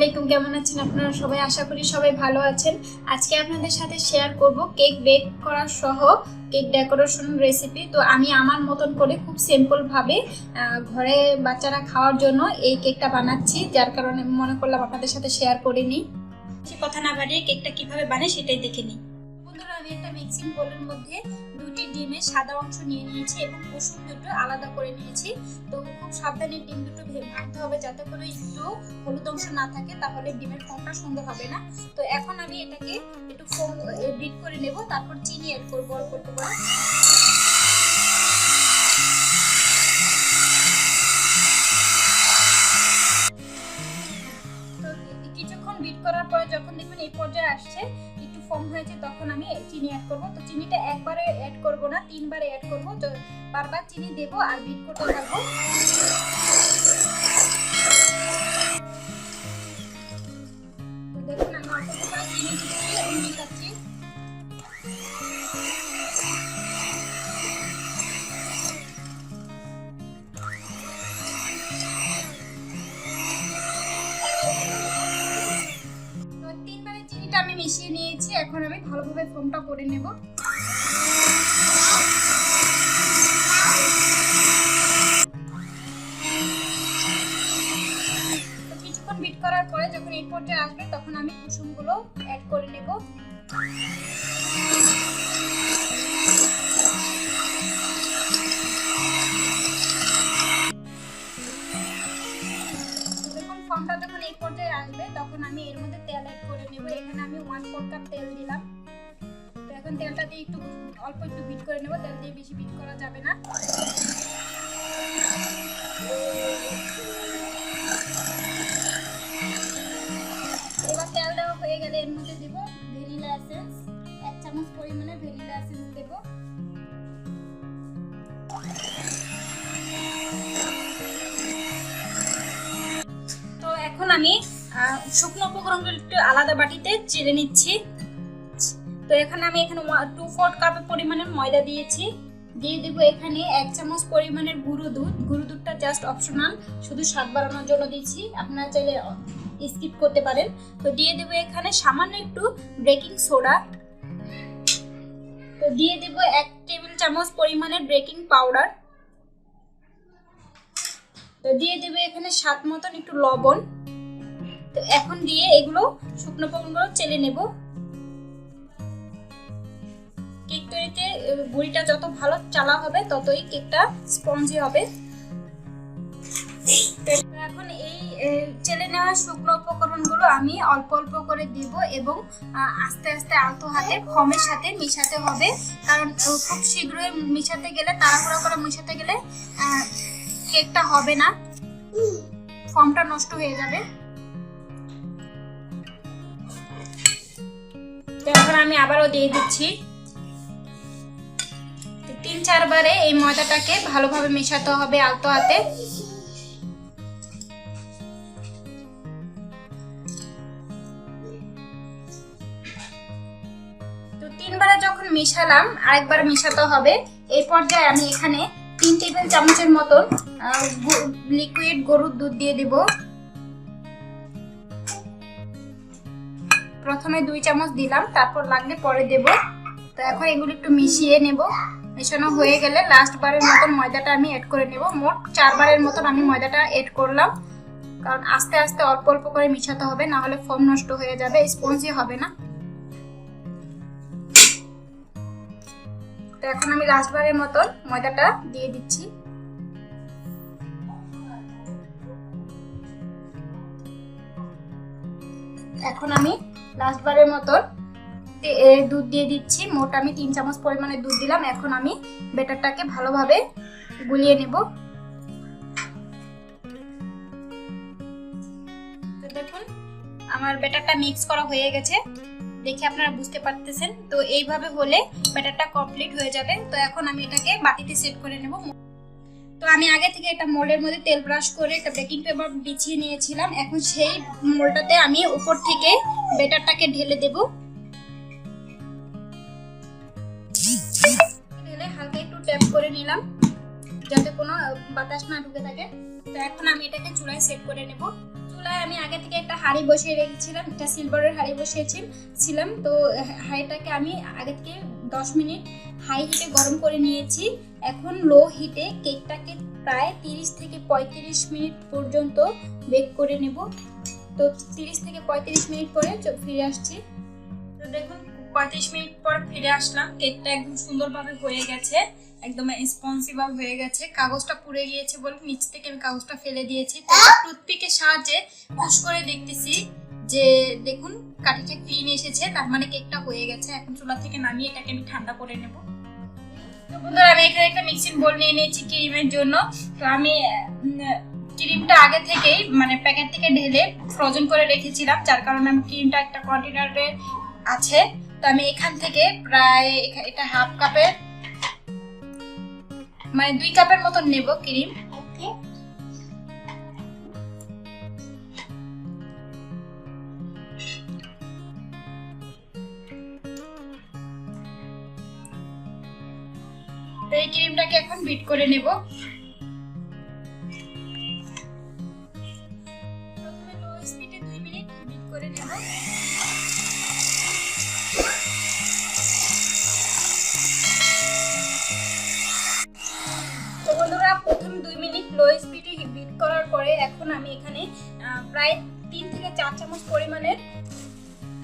আসসালামু আলাইকুম, কেমন আছেন আপনারা সবাই? আশা করি সবাই ভালো আছেন। আজকে আপনাদের সাথে শেয়ার করব কেক বেক করা সহ কেক ডেকোরেশন রেসিপি। তো আমি আমার মতন করে খুব সিম্পল ভাবে ঘরে বাচ্চারা খাওয়ার জন্য এই কেকটা বানাচ্ছি, যার কারণে মনে করলাম আপনাদের সাথে শেয়ার করে নিই। কথা না বাড়িয়ে কেকটা কিভাবে বানাই সেটাই দেখে নিই। বন্ধুরা, আমি একটা মিক্সিং বোলের মধ্যে দুটি ডিমের সাদা অংশ নিয়ে নিয়েছি এবং কুসুম দুটো আলাদা করে নিয়েছি। তো খুব সাবধানে ডিম দুটো ভাঙতে হবে, যাতে করে একটু হলুদ অংশ না থাকে, তাহলে ডিমের ফোমটা সুন্দর হবে না। তো এখন আমি এটাকে একটু ফোম বিট করে নেব, তারপর চিনি অ্যাড করবো অল্প অল্প করে। তো কিছুক্ষণ বিট করার পরে যখন দেখবেন এই পর্যায়ে আসছে, একটু ফোম হয়েছে, তখন আমি চিনি অ্যাড করব। তো চিনিটা একবারে অ্যাড করব না, তিনবারে অ্যাড করব। তো বারবার চিনি দেব আর বিট করতে থাকবো। তো দেখুন আমি অল্প করে চিনি দিচ্ছি এবং মিশাচ্ছি। তো তিনবারে চিনিটা আমি মিশিয়ে নিয়েছি, এখন আমি ভালোভাবে ফোমটা করে নেব। বিট করার পরে যখন এই পর্যায়ে আসবে, তখন আমি কুসুমগুলো অ্যাড করে নেব। যখন ফর্মটা যখন এই পর্যায়ে আসবে, তখন আমি এর মধ্যে তেল অ্যাড করে নেব। এখানে আমি 1/4 কাপ তেল দিলাম। তো এখন তেলটা দিয়ে একটু অল্প একটু বিট করে নেব, তেল দিয়ে বেশি বিট করা যাবে না। এবার তেল দেওয়া হয়ে গেলে এর মধ্যে দেব ভ্যানিলা এসেন্স, 1 চামচ পরিমাণে ভ্যানিলা এসেন্স দেব। তো এখন আমি শুকনো উপকরণগুলো একটু আলাদা বাটিতে চেলে নিচ্ছি। তো এখানে আমি 2/4 কাপ পরিমাণের ময়দা দিয়েছি। দিয়ে দেব এখানে 1 চামচ পরিমাণের গুঁড়ো দুধ। গুঁড়ো দুধটা জাস্ট অপশনাল, শুধু স্বাদ বাড়ানোর জন্য দিচ্ছি, আপনারা চাইলে স্কিপ করতে পারেন। তো দিয়ে দেব এখানে সামান্য একটু বেকিং সোডা। তো দিয়ে দেব 1 টেবিল চামচ পরিমাণের বেকিং পাউডার। তো দিয়ে দেব এখানে স্বাদ মতন একটু লবণ। তো এখন দিয়ে এগুলো শুকনো উপকরণগুলো চেলে নেব। কেক তৈরিতে গুঁড়িটা যত ভালো চালা হবে, ততই কেকটা স্পঞ্জি হবে। এখন এই চেলে নেওয়া শুকনো উপকরণগুলো আমি অল্প অল্প করে দিব এবং আস্তে আস্তে আলতো হাতে ফর্মের সাথে মিশাতে হবে, কারণ খুব শীঘ্রই মিশাতে গেলে, তাড়াহুড়া করে মিশাতে গেলে কেকটা হবে না, ফর্মটা নষ্ট হয়ে যাবে। তো এখন আমি আবারও দিয়ে দিচ্ছি। 3-4 বারে এই ময়দাটাকে ভালোভাবে মেশাতে হবে আলতো হাতে। তো 3 বারে যখন মেশালাম, আরেকবার মেশাতে হবে। এই পর্যায়ে আমি এখানে 3 টেবিল চামচের মতন লিকুইড গরুর দুধ দিয়ে দিব। প্রথমে 2 চামচ দিলাম, তারপর লাগলে পরে দেব। তো এখন এগুলো একটু মিশিয়ে নেব। মেশানো হয়ে গেলে লাস্ট বারের মতন ময়দাটা আমি অ্যাড করে নেব। মোট 4 বারের মতন আমি ময়দাটা অ্যাড করলাম, কারণ আস্তে আস্তে অল্প অল্প করে মিশাতে হবে, না হলে ফর্ম নষ্ট হয়ে যাবে, স্পঞ্জি হবে না। তো এখন আমি লাস্ট বারের মতন ময়দাটা দিয়ে দিচ্ছি। এখন আমি লাস্ট বারের মতন দুধ দিয়ে দিচ্ছি। মোট আমি 3 চামচ পরিমাণে দুধ দিলাম। এখন আমি ব্যাটারটাকে ভালোভাবে গুলিয়ে নেব। তো দেখুন আমার ব্যাটারটা মিক্স করা হয়ে গেছে, দেখে আপনারা বুঝতে পারতেছেন। তো এইভাবে হলে ব্যাটারটা কমপ্লিট হয়ে যাবে। তো এখন আমি এটাকে বাটিতে সেট করে নেব। তো আমি আগে থেকে একটা মোল্ডের মধ্যে তেল ব্রাশ করে একটা বেকিং পেপার বিছিয়ে নিয়েছিলাম। এখন সেই মোল্ডটাতে আমি উপর থেকে ব্যাটারটাকে ঢেলে দেব। হালকা একটু ট্যাপ করে নিলাম, যাতে কোনো বাতাস না ঢুকে থাকে। তো এখন আমি এটাকে চুলায় সেট করে নেব। চুলায় আমি আগে থেকে একটা হাঁড়ি বসিয়ে রেখেছিলাম, একটা সিলভারের হাঁড়ি বসিয়েছিলাম। তো হাঁড়িটাকে আমি আগে থেকে 10 মিনিট হাই হিটে গরম করে নিয়েছি। এখন লো হিটে কেকটাকে প্রায় 30 থেকে 35 মিনিট পর্যন্ত বেক করে নেব। তো 30 থেকে 35 মিনিট পরে ফিরে আসছি। তো দেখুন 35 মিনিট পর ফিরে আসলাম। কেকটা একদম সুন্দরভাবে হয়ে গেছে, একদম স্পঞ্জিভ হয়ে গেছে। কাগজটা পুড়ে গিয়েছে বলে নিচ থেকে আমি কাগজটা ফেলে দিয়েছি। তো টুথপিকের সাহায্যে পুশ করে দেখতেছি যে দেখুন কাঠিটা ক্লিন এসেছে, তার মানে কেকটা হয়ে গেছে। এখন চুলা থেকে নামিয়ে এটাকে আমি ঠান্ডা করে নেব। তো বন্ধুরা আমি এখানে একটা মিক্সিং বোল নিয়ে নিয়েছি ক্রিমের জন্য। তো আমি ক্রিমটা আগে থেকেই মানে প্যাকেট থেকে ঢেলে ফ্রোজেন করে রেখেছিলাম, যার কারণে আমি ক্রিমটা একটা কন্টেনারে আছে। তো আমি এখান থেকে প্রায় এটা হাফ কাপের মানে 2 কাপের মতন নেব ক্রিম। তো এই ক্রিমটাকে এখন বিট করে নেব। প্রথমে লো স্পিডে 2 মিনিট বিট করে নেব। তো বন্ধুরা প্রথম 2 মিনিট লো স্পিডে বিট করার পরে এখন আমি এখানে প্রায় 3 থেকে 4 চামচ পরিমাণের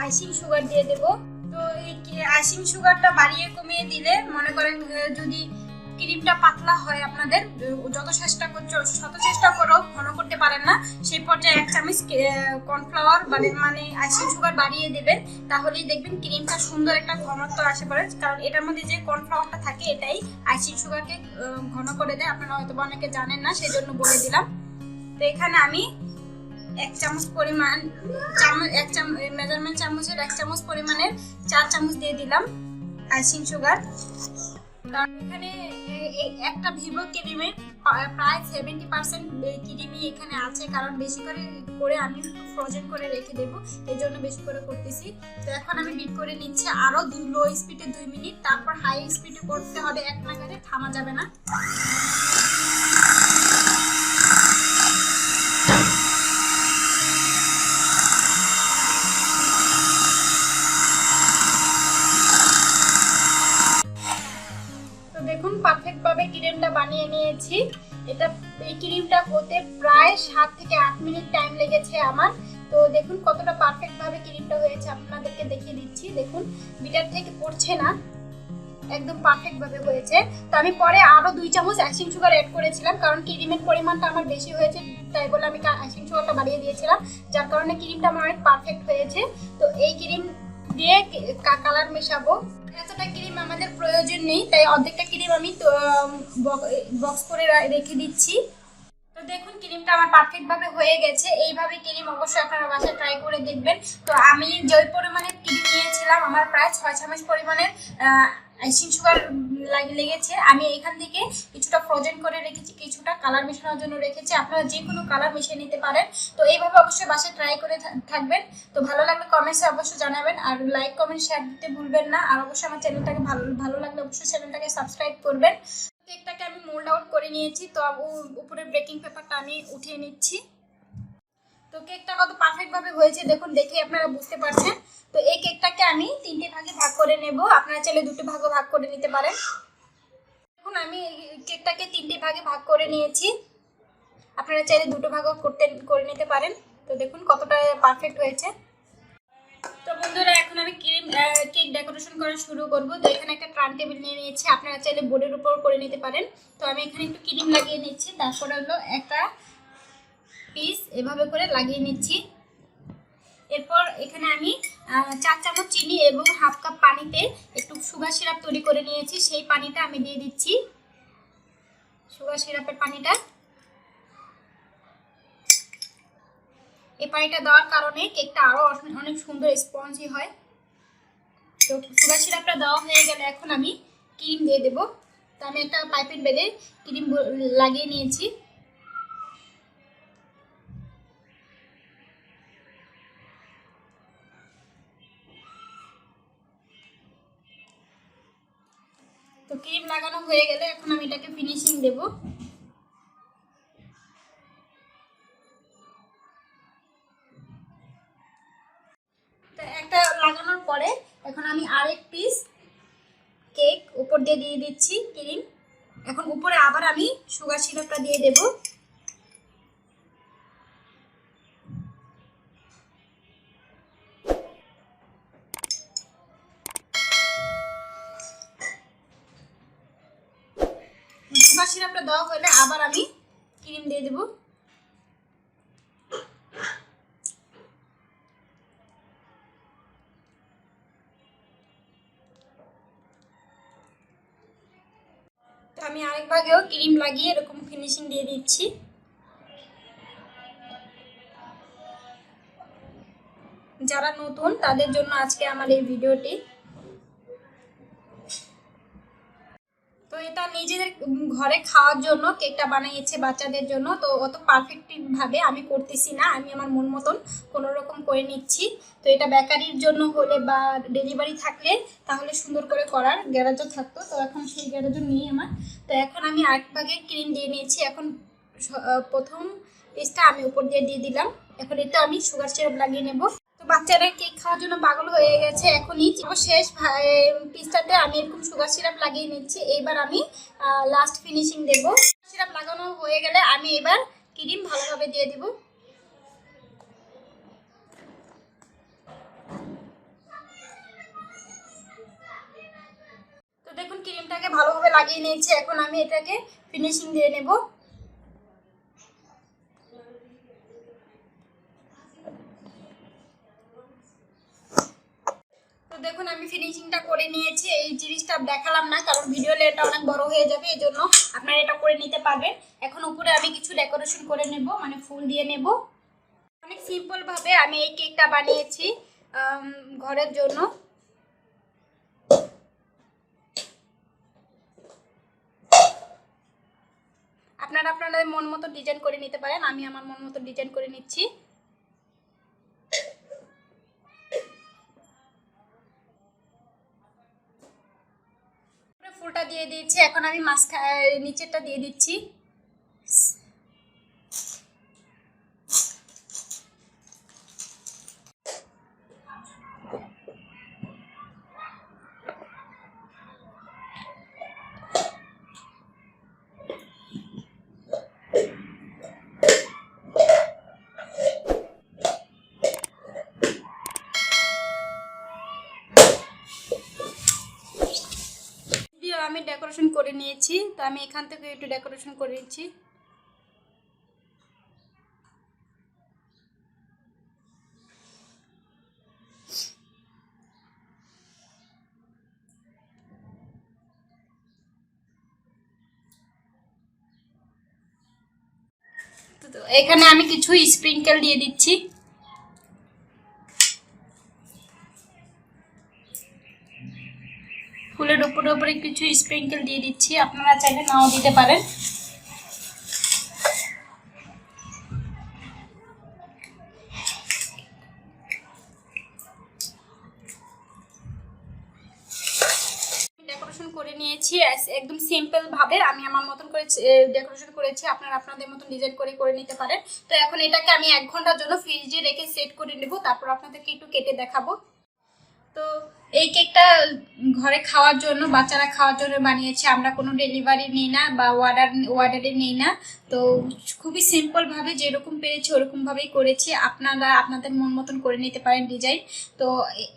আইসিং সুগার দিয়ে দেব। তো এই আইসিং সুগারটা বাড়িয়ে কমিয়ে দিলে মনে করেন যদি ক্রিমটা পাতলা হয় আপনাদের যত চেষ্টা করো ঘন করতে পারেন না, সেই পর্যায়ে 1 চামচ কর্নফ্লাওয়ার মানে আইসিং সুগার বাড়িয়ে দেবেন, তাহলেই দেখবেন ক্রিমটা সুন্দর একটা ঘনত্ব আসে পড়ে। কারণ এটার মধ্যে যে কর্নফ্লাওয়ারটা থাকে এটাই আইসিং সুগারকে ঘন করে দেয়। আপনারা হয়তো অনেকে জানেন না, সেই জন্য বলে দিলাম। তো এখানে আমি 1 চামচ পরিমাণ মেজারমেন্ট চামচের 1 চামচ পরিমাণের 4 চামচ দিয়ে দিলাম আইসিং সুগার। কারণ এখানে একটা ভিভো ক্রিমের প্রায় 70% ক্রিমই এখানে আছে, কারণ বেশি করে আমি ফ্রোজেন করে রেখে দেব, এই জন্য বেশি করে করতেছি। তো এখন আমি বিট করে নিচ্ছি আরো লো স্পিডে 2 মিনিট, তারপর হাই স্পিডে করতে হবে, এক নাগাড়ে থামা যাবে না। দেখুন পারফেক্ট ভাবে ক্রিমটা বানিয়ে নিয়েছি। এই ক্রিমটা হতে প্রায় 7 থেকে 8 মিনিট টাইম লেগেছে আমার। তো দেখুন কতটা পারফেক্ট ভাবে ক্রিমটা হয়েছে, আপনাদেরকে দেখিয়ে দিচ্ছি। দেখুন বিটার থেকে পড়ছে না, একদম পারফেক্ট ভাবে হয়েছে। তো আমি পরে আরো 2 চামচ আইসিং সুগার অ্যাড করেছিলাম, কারণ ক্রিমের পরিমাণটা আমার বেশি হয়েছে, তাই বলে আমি আইসিং সুগারটা বাড়িয়ে দিয়েছিলাম, যার কারণে ক্রিমটা আমার অনেক পারফেক্ট হয়েছে। তো এই ক্রিম দিয়ে কালার মেশাবো। এতটা ক্রিম আমাদের প্রয়োজন নেই, তাই অর্ধেকটা ক্রিম আমি বক্স করে রেখে দিচ্ছি। তো দেখুন ক্রিমটা আমার পারফেক্ট ভাবে হয়ে গেছে। এইভাবে ক্রিম অবশ্যই আপনারা বাসায় ট্রাই করে দেখবেন। তো আমি যে পরিমাণে ক্রিম নিয়েছিলাম আমার প্রায় 6 চামচ পরিমাণের আইসিং সুগার লেগেছে। আমি এখান থেকে কিছুটা ফ্রোজেন করে রেখেছি, কিছুটা কালার মেশানোর জন্য রেখেছি। আপনারা যে কোনো কালার মিশিয়ে নিতে পারেন। তো এইভাবে অবশ্যই বাসায় ট্রাই করে থাকবেন। তো ভালো লাগলে কমেন্টসে অবশ্যই জানাবেন, আর লাইক কমেন্ট শেয়ার দিতে ভুলবেন না। আর অবশ্যই আমার চ্যানেলটাকে ভালো লাগলে অবশ্যই চ্যানেলটাকে সাবস্ক্রাইব করবেন। কেকটাকে আমি মোল্ড আউট করে নিয়েছি। তো উপরে বেকিং পেপারটা আমি উঠিয়ে নিচ্ছি। তো কেকটা কত পারফেক্ট ভাবে হয়েছে দেখুন, দেখে আপনারা বুঝতে পারছেন। তো এই কেকটাকে আমি 3টে ভাগে ভাগ করে নেব, আপনারা চাইলে 2টে ভাগে ভাগ করে নিতে পারেন। দেখুন আমি কেকটাকে 3টে ভাগে ভাগ করে নিয়েছি, আপনারা চাইলে 2টো ভাগও করে নিতে পারেন। তো দেখুন কতটা পারফেক্ট হয়েছে। তো বন্ধুরা এখন আমি কেক ডেকোরেশন করা শুরু করব। তো এখানে একটা টার্ন টেবিল নিয়ে নিয়েছি, আপনারা চাইলে বোর্ডের উপর করে নিতে পারেন। তো আমি এখানে একটু ক্রিম লাগিয়ে নিচ্ছি, তারপরে হলো একটা পিস এভাবে করে লাগিয়ে নিচ্ছি। এরপর এখানে আমি 4 চামচ চিনি এবং হাফ কাপ পানিতে একটু সুগার সিরাপ তৈরি করে নিয়েছি, সেই পানিটা আমি দিয়ে দিচ্ছি। সুগার সিরাপের পানিটা, এই পানিটা দেওয়ার কারণে কেকটা আরো অনেক সুন্দর স্পঞ্জি হয়। তো সুগার সিরাপটা দেওয়া হয়ে গেলে এখন আমি ক্রিম দিয়ে দেব। তো আমি একটা পাইপিং বেলে ক্রিম লাগিয়ে নিয়েছি। তো ক্রিম লাগানো হয়ে গেলে এখন আমি এটাকে ফিনিশিং দেব। আমি আরেক পিস কেক উপর দিয়ে দিচ্ছি ক্রিম। এখন উপরে আবার আমি সুগার সিরাপটা দিয়ে দেব। সুগার সিরাপটা দেওয়া হলে আবার আমি ক্রিম দিয়ে দেব। তো আমি আরেক ভাগেও ক্রিম লাগিয়ে এরকম ফিনিশিং দিয়ে দিচ্ছি। যারা নতুন তাদের জন্য আজকে আমার এই ভিডিওটি। তো এটা নিজেদের ঘরে খাওয়ার জন্য কেকটা বানিয়েছে বাচ্চাদের জন্য। তো অত পারফেক্টলি ভাবে আমি করতেছি না, আমি আমার মন মতন কোনো রকম করে নিচ্ছি। তো এটা বেকারির জন্য হলে বা ডেলিভারি থাকলে তাহলে সুন্দর করে করার গ্যারাজও থাকতো। তো এখন সেই গ্যারাজও নেই আমার। তো এখন আমি আরেক ভাগে ক্রিম দিয়ে নিয়েছি। এখন প্রথম পিসটা আমি উপর দিয়ে দিলাম। এখন এতে আমি সুগার সিরাপ লাগিয়ে নেব। তো বাচ্চারা কেক খাওয়ার জন্য পাগল হয়ে গেছে। এখনই শেষ পিসটাতে আমি এরকম সুগার সিরাপ লাগিয়ে নিচ্ছি। এবার আমি লাস্ট ফিনিশিং দেব। সিরাপ লাগানো হয়ে গেলে আমি এবার ক্রিম ভালোভাবে দিয়ে দিব। তো দেখুন ক্রিমটাকে ভালোভাবে লাগিয়ে নিয়েছি। এখন আমি এটাকে ফিনিশিং দিয়ে নেব। দেখুন আমি ফিনিশিংটা করে নিয়েছি। এই জিনিসটা দেখালাম না কারণ ভিডিও লেন্থটা অনেক বড় হয়ে যাবে, এই জন্য আপনারা এটা করে নিতে পারবেন। এখন উপরে আমি কিছু ডেকোরেশন করে নেব, মানে ফুল দিয়ে নেব। অনেক সিম্পল ভাবে আমি এই কেকটা বানিয়েছি ঘরের জন্য। আপনারা আপনাদের মন মতো ডিজাইন করে নিতে পারেন। আমি আমার মন মতো ডিজাইন করে নিচ্ছি। ফুলটা দিয়ে দিয়েছি। এখন আমি নিচেরটা দিয়ে দিচ্ছি। আমি ডেকোরেশন করে নিয়েছি। তো আমি এখান থেকে একটু ডেকোরেশন করে নিচ্ছি। তো এখানে আমি কিছু স্প্রিংকেল দিয়ে দিচ্ছি। ফুলের উপরে কিছু স্প্রিংকেল দিয়ে দিচ্ছি। আপনারা চাইলে নাও দিতে পারেন। ডেকোরেশন করে নিয়েছি একদম সিম্পল ভাবে। আমি আমার মতন করে ডেকোরেশন করেছি, আপনারা আপনাদের মতন ডিজাইন করে নিতে পারেন। তো এখন এটাকে আমি 1 ঘন্টার জন্য ফ্রিজে রেখে সেট করে নেব, তারপর আপনাদেরকে একটু কেটে দেখাবো। তো এই কেকটা ঘরে খাওয়ার জন্য, বাচ্চারা খাওয়ার জন্য বানিয়েছি। আমরা কোনো ডেলিভারি নিই না বা অর্ডারে নিই না। তো খুবই সিম্পলভাবে যেরকম পেরেছি ওরকমভাবেই করেছি। আপনারা আপনাদের মন মতন করে নিতে পারেন ডিজাইন। তো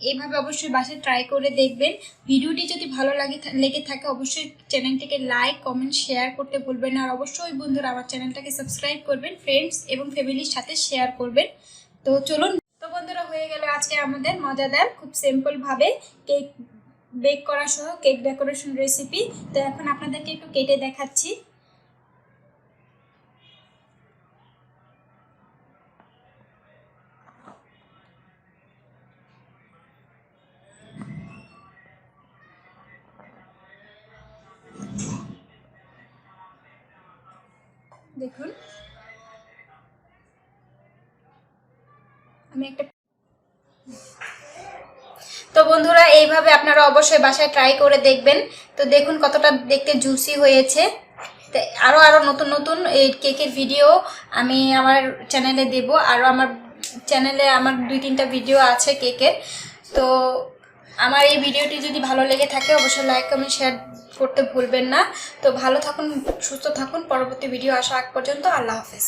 এইভাবে অবশ্যই বাসায় ট্রাই করে দেখবেন। ভিডিওটি যদি ভালো লেগে থাকে অবশ্যই চ্যানেলটিকে লাইক, কমেন্ট, শেয়ার করতে ভুলবেন না। আর অবশ্যই বন্ধুরা আমার চ্যানেলটাকে সাবস্ক্রাইব করবেন, ফ্রেন্ডস এবং ফ্যামিলির সাথে শেয়ার করবেন। তো চলুন। তো বন্ধুরা হয়ে গেল আজকে আমাদের মজাদার খুব সিম্পল ভাবে কেক বেক করা সহ কেক ডেকোরেশন রেসিপি। তো এখন আপনাদেরকে একটু কেটে দেখাচ্ছি। দেখুন আমি একটা। তো বন্ধুরা এইভাবে আপনারা অবশ্যই বাসায় ট্রাই করে দেখবেন। তো দেখুন কতটা দেখতে জুসি হয়েছে। তো আরো নতুন নতুন এই কেকের ভিডিও আমি আমার চ্যানেলে দেব। আরো আমার চ্যানেলে আমার 2-3টা ভিডিও আছে কেকের। তো আমার এই ভিডিওটি যদি ভালো লেগে থাকে অবশ্যই লাইক কমেন্ট শেয়ার করতে ভুলবেন না। তো ভালো থাকুন, সুস্থ থাকুন। পরবর্তী ভিডিও আসা আগ পর্যন্ত আল্লাহ হাফেজ।